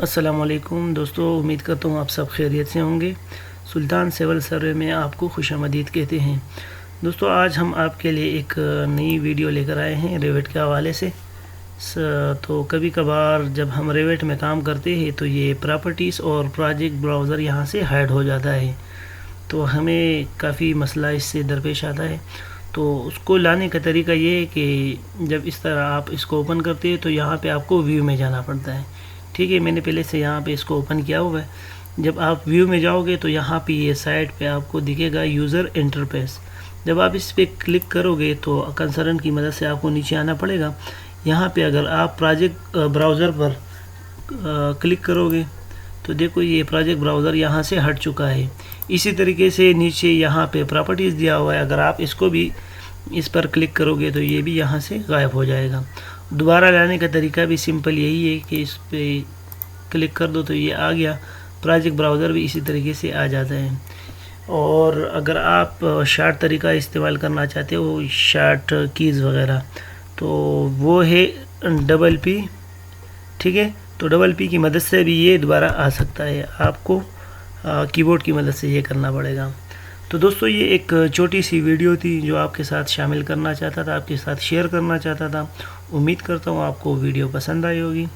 السلام علیکم دوستو، امید کرتا ہوں آپ سب خیریت سے ہوں گے۔ سلطان سول سروے میں آپ کو خوش آمدید کہتے ہیں۔ دوستو، آج ہم آپ کے لیے ایک نئی ویڈیو لے کر آئے ہیں ریوٹ کے حوالے سے۔ تو کبھی کبھار جب ہم ریوٹ میں کام کرتے ہیں تو یہ پراپرٹیز اور پروجیکٹ براؤزر یہاں سے ہائڈ ہو جاتا ہے، تو ہمیں کافی مسئلہ اس سے درپیش آتا ہے۔ تو اس کو لانے کا طریقہ یہ ہے کہ جب اس طرح آپ اس کو اوپن کرتے ہیں تو یہاں پہ آپ کو ویو میں جانا پڑتا ہے۔ ٹھیک ہے، میں نے پہلے سے یہاں پہ اس کو اوپن کیا ہوا ہے۔ جب آپ ویو میں جاؤ گے تو یہاں پہ یہ سائٹ پہ آپ کو دکھے گا یوزر انٹرفیس۔ جب آپ اس پہ کلک کرو گے تو کنسرن کی مدد سے آپ کو نیچے آنا پڑے گا۔ یہاں پہ اگر آپ پروجیکٹ براؤزر پر کلک کرو گے تو دیکھو یہ پروجیکٹ براؤزر یہاں سے ہٹ چکا ہے۔ اسی طریقے سے نیچے یہاں پہ پراپرٹیز دیا ہوا ہے، اگر آپ اس کو بھی اس پر کلک کرو گے تو یہ بھی یہاں سے غائب ہو جائے گا۔ دوبارہ لانے کا طریقہ بھی سمپل یہی ہے کہ اس پہ کلک کر دو تو یہ آ گیا۔ پروجیکٹ براؤزر بھی اسی طریقے سے آ جاتا ہے۔ اور اگر آپ شارٹ طریقہ استعمال کرنا چاہتے ہو، شارٹ کیز وغیرہ، تو وہ ہے ڈبل پی۔ ٹھیک ہے، تو ڈبل پی کی مدد سے بھی یہ دوبارہ آ سکتا ہے، آپ کو کی بورڈ کی مدد سے یہ کرنا پڑے گا۔ تو دوستو، یہ ایک چھوٹی سی ویڈیو تھی جو آپ کے ساتھ شامل کرنا چاہتا تھا، آپ کے ساتھ شیئر کرنا چاہتا تھا۔ امید کرتا ہوں آپ کو ویڈیو پسند آئی ہوگی۔